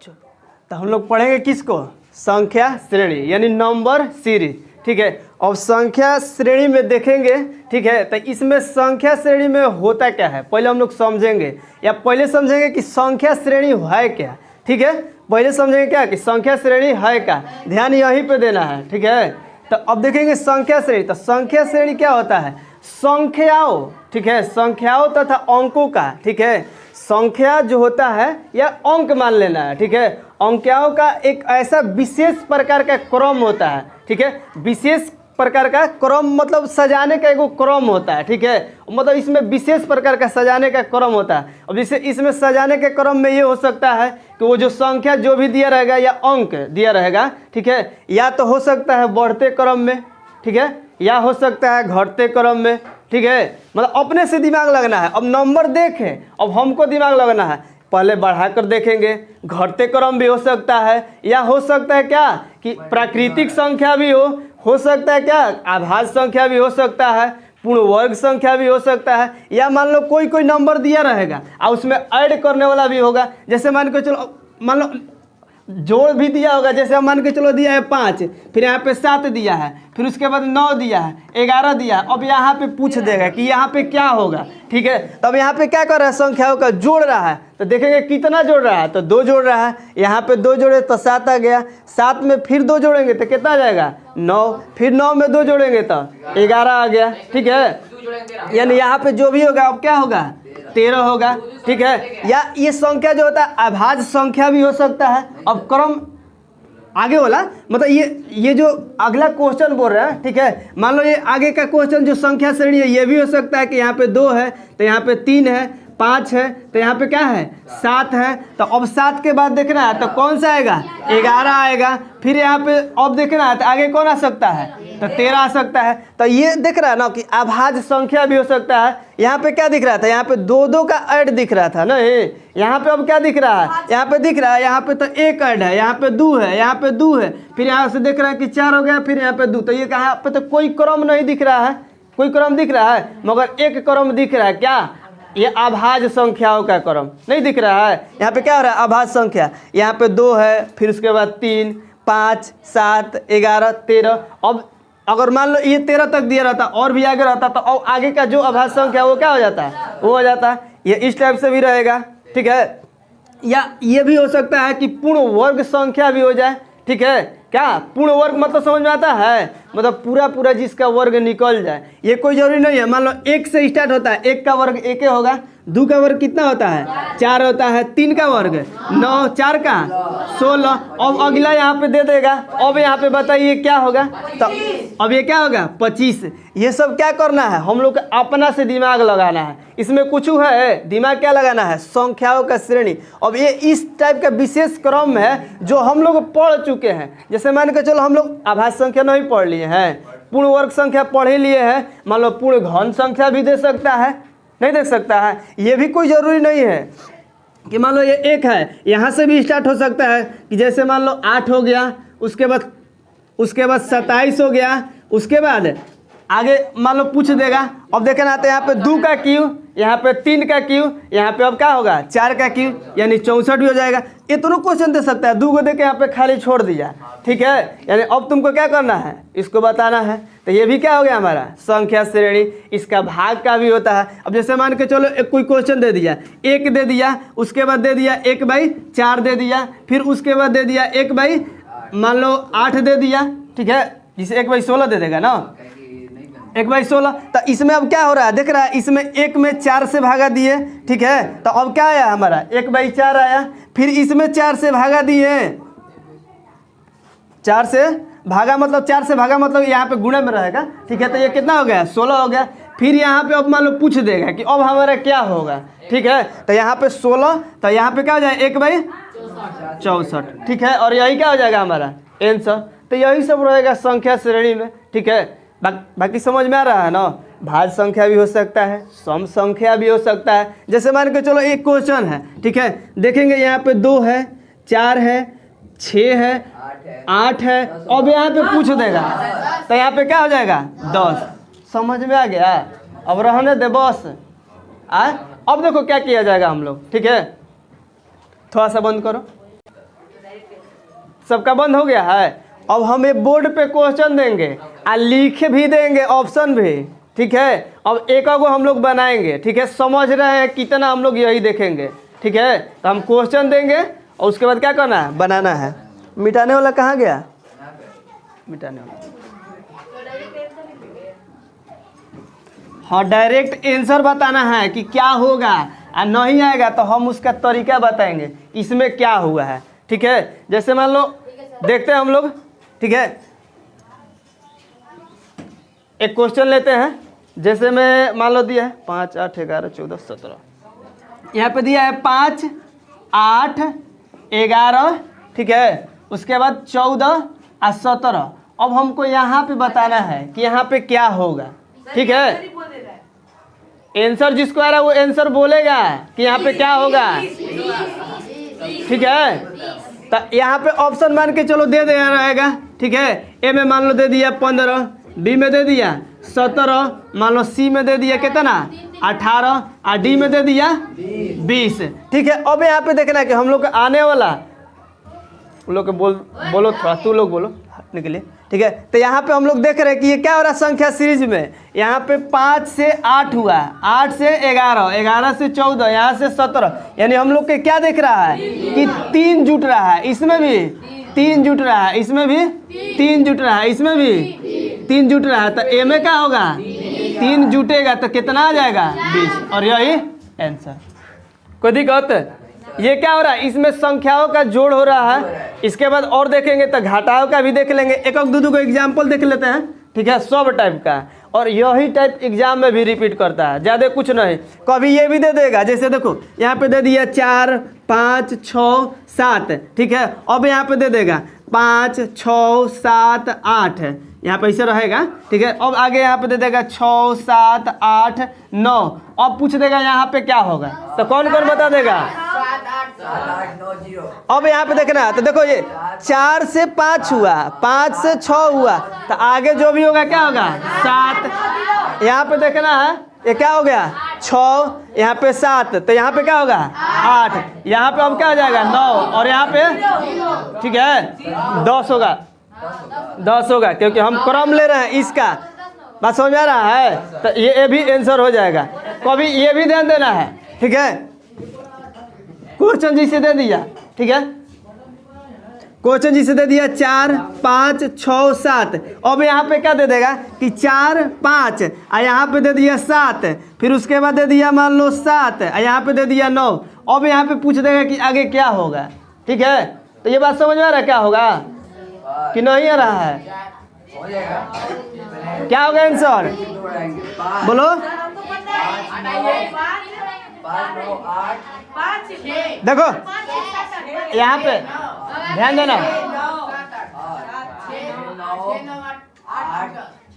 तो हम लोग पढ़ेंगे किसको, संख्या श्रेणी यानी नंबर सीरीज। ठीक है, अब संख्या श्रेणी में देखेंगे। ठीक है, तो इसमें संख्या श्रेणी में होता क्या है पहले हम लोग समझेंगे, या पहले समझेंगे कि संख्या श्रेणी है क्या। ठीक है, पहले समझेंगे क्या कि संख्या श्रेणी है क्या, ध्यान यहीं पे देना है। ठीक है, तो अब देखेंगे संख्या श्रेणी। तो संख्या श्रेणी क्या होता है, संख्याओं, ठीक है, संख्याओं तथा अंकों का, ठीक है, संख्या जो होता है या अंक मान लेना है। ठीक है, अंकों का एक ऐसा विशेष प्रकार का क्रम होता है। ठीक है, विशेष प्रकार का क्रम मतलब सजाने का एक क्रम होता है। ठीक है, मतलब इसमें विशेष प्रकार का सजाने का क्रम होता है। अब जैसे इसमें सजाने के क्रम में ये हो सकता है कि वो जो संख्या जो भी दिया रहेगा या अंक दिया रहेगा, ठीक है, या तो हो सकता है बढ़ते क्रम में, ठीक है, या हो सकता है घटते क्रम में। ठीक है, मतलब अपने से दिमाग लगना है। अब नंबर देखें, अब हमको दिमाग लगना है, पहले बढ़ाकर देखेंगे, घटते क्रम भी हो सकता है, या हो सकता है क्या कि प्राकृतिक संख्या भी हो सकता है क्या आभाज्य संख्या भी हो सकता है, पूर्ण वर्ग संख्या भी हो सकता है, या मान लो कोई कोई नंबर दिया रहेगा और उसमें ऐड करने वाला भी होगा। जैसे मान के चलो, मान लो जोड़ भी दिया होगा, जैसे हम मान के चलो दिया है 5, फिर यहाँ पे 7 दिया है, फिर उसके बाद 9 दिया है, 11 दिया है। अब यहाँ पे पूछ देगा कि यहाँ पे क्या होगा। ठीक है, तब यहाँ पे क्या कर रहा है, संख्याओं का जोड़ रहा है। तो देखेंगे कितना जोड़ रहा है, तो 2 जोड़ रहा है, यहाँ पे 2 जोड़े तो 7 आ गया, 7 में फिर 2 जोड़ेंगे तो कितना आ जाएगा 9, फिर 9 में 2 जोड़ेंगे तो 11 आ गया। ठीक है, यानी यहाँ पे जो भी होगा अब क्या होगा 13 होगा। ठीक है, या ये संख्या जो होता है अभाज्य संख्या भी हो सकता है। अब क्रम आगे वाला मतलब ये जो अगला क्वेश्चन बोल रहा है, ठीक है, मान लो ये आगे का क्वेश्चन जो संख्या श्रेणी है, ये भी हो सकता है कि यहाँ पे 2 है तो यहाँ पे 3 है, 5 है तो यहाँ पे क्या है 7 है। तो अब 7 के बाद देखना है तो कौन सा आएगा 11 आएगा। फिर यहाँ पे अब देखना है तो आगे कौन आ सकता है तो 13 आ सकता है। तो ये दिख रहा है ना कि अभाज्य संख्या भी हो सकता है। यहाँ पे क्या दिख रहा था, यहाँ पे 2 का ऐड दिख रहा था ना, यहाँ पे अब क्या दिख रहा है, यहाँ पे दिख रहा है, यहाँ पे तो 1 ऐड है, यहाँ पे 2 है, यहाँ पे 2 है, फिर यहाँ से दिख रहा है कि 4 हो गया, फिर यहाँ पे 2। तो ये कहाँ पे तो कोई क्रम नहीं दिख रहा है, कोई क्रम दिख रहा है मगर एक क्रम दिख रहा है। क्या, ये अभाज्य संख्याओं का क्रम नहीं दिख रहा है। यहाँ पे क्या हो रहा है अभाज्य संख्या, यहाँ पे 2 है, फिर उसके बाद 3, 5, 7, 11, 13। अब अगर मान लो ये 13 तक दिया रहता और भी आगे रहता तो और आगे का जो अभाज्य संख्या वो क्या हो जाता है, वो हो जाता है। ये इस टाइप से भी रहेगा। ठीक है, या ये भी हो सकता है कि पूर्ण वर्ग संख्या भी हो जाए। ठीक है, क्या पूर्ण वर्ग मतलब समझ में आता है, मतलब पूरा जिसका वर्ग निकल जाए। ये कोई जरूरी नहीं है, मान लो 1 से स्टार्ट होता है, 1 का वर्ग 1 होगा, 2 का वर्ग कितना होता है 4 होता है, 3 का वर्ग 9, 4 का 16। अब अगला यहाँ पे दे देगा। अब यहाँ पे बताइए क्या होगा, तो अब ये क्या होगा 25। ये सब क्या करना है, हम लोग को अपना से दिमाग लगाना है। इसमें कुछ है दिमाग क्या लगाना है, संख्याओं का श्रेणी। अब ये इस टाइप का विशेष क्रम है जो हम लोग पढ़ चुके हैं। जैसे मान के चलो हम लोग आभाज्य संख्या नहीं पढ़ लिए हैं, पूर्ण वर्ग संख्या पढ़ ही लिए हैं, मान लो पूर्ण घन संख्या भी दे सकता है, नहीं देख सकता है। ये भी कोई ज़रूरी नहीं है कि मान लो ये 1 है, यहाँ से भी स्टार्ट हो सकता है कि जैसे मान लो 8 हो गया, उसके बाद 27 हो गया, उसके बाद आगे मान लो पूछ देगा। अब देखना आता है यहाँ पे 2 का क्यू, यहाँ पे 3 का क्यू, यहाँ पे अब क्या होगा 4 का क्यू, यानी 64 भी हो जाएगा। इतना क्वेश्चन दे सकता है, 2 को दे के यहाँ पे खाली छोड़ दिया। ठीक है, यानी अब तुमको क्या करना है, इसको बताना है। तो ये भी क्या हो गया हमारा संख्या श्रेणी। इसका भाग का भी होता है। अब जैसे मान के चलो एक कोई क्वेश्चन दे दिया, 1 दे दिया, उसके बाद दे दिया 1/4 दे दिया, फिर उसके बाद दे दिया 1 मान लो 8 दे दिया। ठीक है, जिसे 1/16 दे देगा ना, 1/16। तो इसमें अब क्या हो रहा है, देख रहा है इसमें 1 में 4 से भागा दिए। ठीक है, तो अब क्या आया हमारा 1/4 आया, फिर इसमें 4 से भागा दिए, 4 से भागा मतलब 4 से भागा मतलब यहाँ पे गुणे में रहेगा। ठीक है, तो ये कितना हो गया 16 हो गया। फिर यहाँ पे अब मान लो पूछ देगा कि अब हमारा क्या होगा। ठीक है, तो यहाँ पे 16, तो यहाँ पे क्या हो जाएगा 1/64। ठीक है, और यही क्या हो जाएगा हमारा आंसर। तो यही सब रहेगा संख्या श्रेणी में। ठीक है, बाकी समझ में आ रहा है ना। भाज्य संख्या भी हो सकता है, सम संख्या भी हो सकता है। जैसे मान के चलो एक क्वेश्चन है, ठीक है, देखेंगे यहाँ पे 2 है, 4 है, 6 है, 8 है, अब यहाँ पे पूछ देगा तो यहाँ पे क्या हो जाएगा 10। समझ में आ गया, अब रहने दे बस। अब देखो क्या किया जाएगा हम लोग। ठीक है, थोड़ा सा बंद करो। सबका बंद हो गया है। अब हम एक बोर्ड पे क्वेश्चन देंगे और लिख भी देंगे ऑप्शन भी, ठीक है। अब एक को हम लोग बनाएंगे, ठीक है। समझ रहे हैं कितना हम लोग यही देखेंगे, ठीक है। तो हम क्वेश्चन देंगे और उसके बाद क्या करना है, बनाना है। मिटाने वाला कहाँ गया, मिटाने वाला, हाँ डायरेक्ट आंसर बताना है कि क्या होगा, और नहीं आएगा तो हम उसका तरीका बताएंगे इसमें क्या हुआ है, ठीक है। जैसे मान लो देखते हैं हम लोग, ठीक है। एक क्वेश्चन लेते हैं, जैसे मैं मान लो दिया है 5, 8, 11, 14, 17, यहाँ पे दिया है 5, 8, 11, ठीक है। उसके बाद 14 और 17। अब हमको यहाँ पे बताना है कि यहाँ पे क्या होगा, ठीक है। आंसर जिसको आ रहा है वो आंसर बोलेगा कि यहाँ पे क्या होगा, ठीक है। तो यहाँ पे ऑप्शन मान के चलो दे दिया रहेगा, ठीक है। ए में मान लो दे दिया 15, बी में दे दिया 17, मान लो सी में दे दिया कितना 18, और डी में दे दिया 20, ठीक है। अब यहाँ पे देखना है कि हम लोग का आने वाला, उन लोग को बोलो थोड़ा, तू लोग बोलो हटने के लिए, ठीक है। तो यहाँ पे हम लोग देख रहे हैं कि ये क्या हो रहा है संख्या सीरीज में। यहाँ पे 5 से 8 हुआ, 8 से 11, 11 से 14, यहाँ से 17, यानी हम लोग के क्या देख रहा है कि 3 जुट रहा है, इसमें भी 3 जुट रहा है, इसमें भी 3 जुट रहा है, इसमें भी 3 जुट रहा है। तो ए में क्या होगा, 3 जुटेगा तो कितना आ जाएगा 20, और यही आंसर। कोई दिक्कत, ये क्या हो रहा है, इसमें संख्याओं का जोड़ हो रहा है। इसके बाद और देखेंगे तो घटाओं का भी देख लेंगे, एक दो को एग्जाम्पल देख लेते हैं, ठीक है। सब टाइप का, और यही टाइप एग्जाम में भी रिपीट करता है, ज़्यादा कुछ नहीं। कभी ये भी दे देगा, जैसे देखो यहाँ पे दे दिया 4, 5, 6, 7, ठीक है। अब यहाँ पे दे देगा 5, 6, 7, 8, यहाँ पे ऐसे रहेगा, ठीक है। अब आगे यहाँ पे दे देगा 6, 7, 8, 9। अब पूछ देगा यहाँ पे क्या होगा, तो कौन कौन बता देगा। अब यहाँ पे देखना है, तो देखो ये 4 से 5 हुआ, 5 से 6 हुआ, तो आगे जो भी होगा क्या होगा 7। यहाँ पे देखना है ये क्या हो गया 6, यहाँ पे 7, तो यहाँ पे क्या होगा 8, यहाँ पे अब क्या हो जाएगा 9, और यहाँ पे ठीक है 10 होगा, 10 होगा, क्योंकि हम क्रम ले रहे हैं इसका। बात समझ आ रहा है, तो ये भी आंसर हो जाएगा। कभी ये भी ध्यान देना है, ठीक है। क्वेश्चन जिसे दे दिया, ठीक है, क्वेश्चन जिसे दे दिया 4, 5, 6, 7। अब यहाँ पे क्या दे देगा कि 4, 5, और यहाँ पे दे दिया 7, फिर उसके बाद दे दिया मान लो 7, और यहाँ पे दे दिया 9। अब यहाँ पे पूछ देगा कि आगे क्या होगा, ठीक है। तो ये बात समझ में आ रहा है क्या होगा कि नहीं आ रहा है, क्या होगा आंसर बोलो। देखो यहाँ पे ध्यान देना,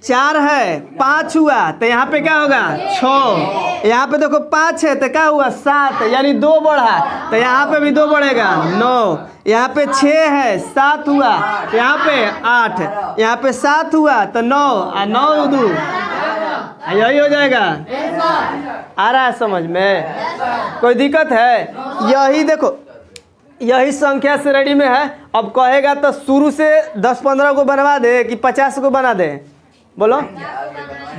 4 है, 5 हुआ, तो यहाँ पे क्या होगा 6। यहाँ पे देखो 5 है तो क्या हुआ 7, यानी 2 बढ़ा, तो यहाँ पे भी 2 बढ़ेगा 9। यहाँ पे 6 है, 7 हुआ, तो यहाँ पे 8, यहाँ पे 7 हुआ तो 9, और 9 2, यही हो जाएगा। आ रहा है समझ में, कोई दिक्कत है। यही देखो यही संख्या श्रेणी में है। अब कहेगा तो शुरू से 10-15 को बनवा दे कि 50 को बना दे, बोलो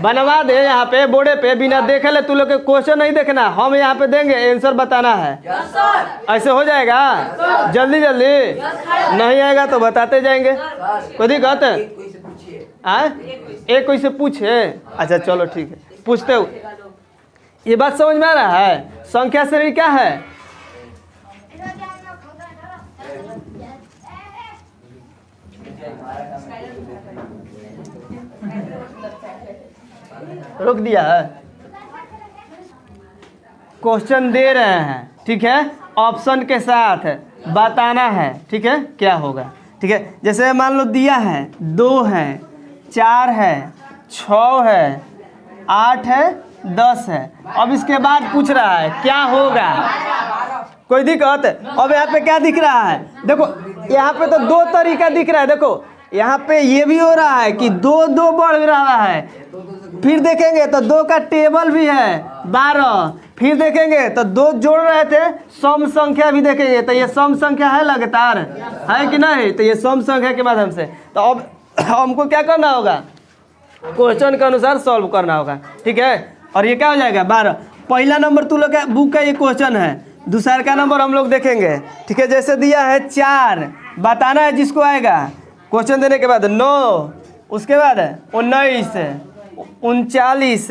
बनवा दे। यहाँ पे बोर्डे पे बिना देखे ले, तू लोग के क्वेश्चन नहीं देखना, हम यहाँ पे देंगे आंसर बताना है। ऐसे हो जाएगा जल्दी जल्दी, नहीं आएगा तो बताते जाएंगे। कोई दिक्कत है, एक कोई से पूछे, अच्छा चलो ठीक है, पूछते हो। ये बात समझ में आ रहा है, संख्या श्रेणी क्या है। रोक दिया है, क्वेश्चन दे रहे हैं, ठीक है, ऑप्शन के साथ बताना है, ठीक है क्या होगा, ठीक है। जैसे मान लो दिया है 2 है, 4 है, 6 है, 8 है, 10 है। अब इसके बाद पूछ रहा है क्या होगा, कोई दिक्कत। अब यहाँ पे क्या दिख रहा है, देखो यहाँ पे तो 2 तरीका दिख रहा है। देखो यहाँ पे ये भी हो रहा है कि 2 बढ़ रहा है, फिर देखेंगे तो 2 का टेबल भी है 12, फिर देखेंगे तो 2 जोड़ रहे थे, सम संख्या भी देखेंगे तो ये सम संख्या है लगातार, है कि नहीं? तो ये सम संख्या के माध्यम से, तो अब हमको क्या करना होगा, क्वेश्चन के अनुसार सॉल्व करना होगा, ठीक है। और ये क्या हो जाएगा 12। पहला नंबर तू लोग का बुक का ये क्वेश्चन है, दूसरा का नंबर हम लोग देखेंगे, ठीक है। जैसे दिया है 4, बताना है जिसको आएगा, क्वेश्चन देने के बाद 9, उसके बाद 19, 39,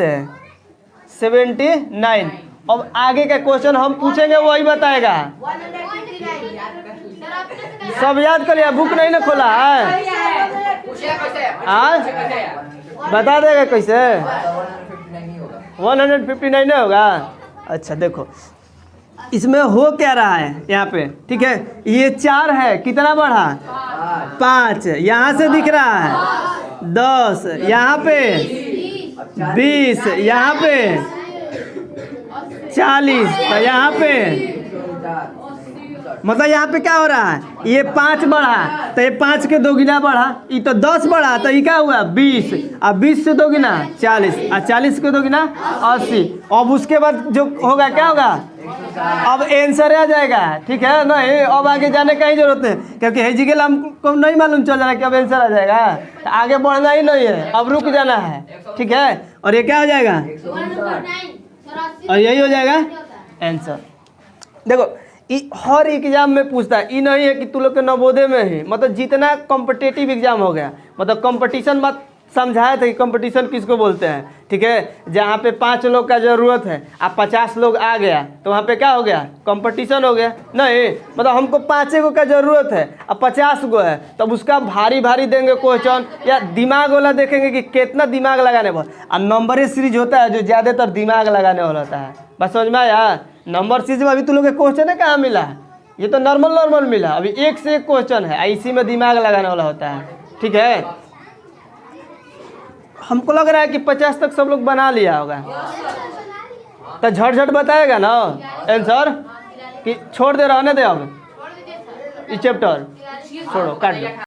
79। अब आगे का क्वेश्चन हम पूछेंगे वही बताएगा। सब याद कर लिया, बुक नहीं ना खोला है? बता देगा कैसे? 159 नहीं होगा। अच्छा देखो इसमें हो क्या रहा है यहाँ पे, ठीक है। ये 4 है, कितना बढ़ा 5, यहाँ से दिख रहा है 10, यहाँ पे 20, यहाँ पे 40, तो यहाँ पे मतलब यहाँ पे क्या हो रहा है, ये 5 बढ़ा तो ये 5 के 2 गुना बढ़ा, ये तो 10 बढ़ा तो ये क्या हुआ 20, अब 20 से 2 गुना 40, और 40 के 2 गुना 80। अब उसके बाद जो होगा क्या होगा, अब आंसर आ जाएगा, ठीक है। नहीं अब आगे जाने का ही जरूरत नहीं, क्योंकि हेजिकल हमको नहीं मालूम चल रहा है कि अब आंसर आ जाएगा, तो आगे बढ़ना ही नहीं है, अब रुक जाना है, ठीक है। और ये क्या हो जाएगा, और यही हो जाएगा आंसर। देखो हर एग्जाम में पूछता है, ये नहीं है कि तू लोग के नवोदय में ही, मतलब जितना कॉम्पिटिटिव एग्जाम हो गया, मतलब कंपटीशन बात समझाया था कि कंपटीशन किसको बोलते हैं, ठीक है। जहाँ पे 5 लोग का ज़रूरत है, अब 50 लोग आ गया तो वहाँ पे क्या हो गया, कंपटीशन हो गया। नहीं मतलब हमको 5 गो का ज़रूरत है, अब 50 गो है, तब उसका भारी भारी देंगे क्वेश्चन, या दिमाग वाला देखेंगे कि कितना दिमाग लगाने वाला। अब नंबर सीरीज होता है जो ज़्यादातर दिमाग लगाने वाला होता है, बस समझ में आया। नंबर सीरीज में अभी तुम लोग के क्वेश्चन है कहाँ मिला है, ये तो नॉर्मल मिला, अभी एक से एक क्वेश्चन है, इसी में दिमाग लगाने वाला होता है, ठीक है। हमको लग रहा है कि 50 तक सब लोग बना लिया होगा, तो झट बताएगा ना आंसर, कि छोड़ दे रहने दे, अब ये चैप्टर छोड़ो काट दो।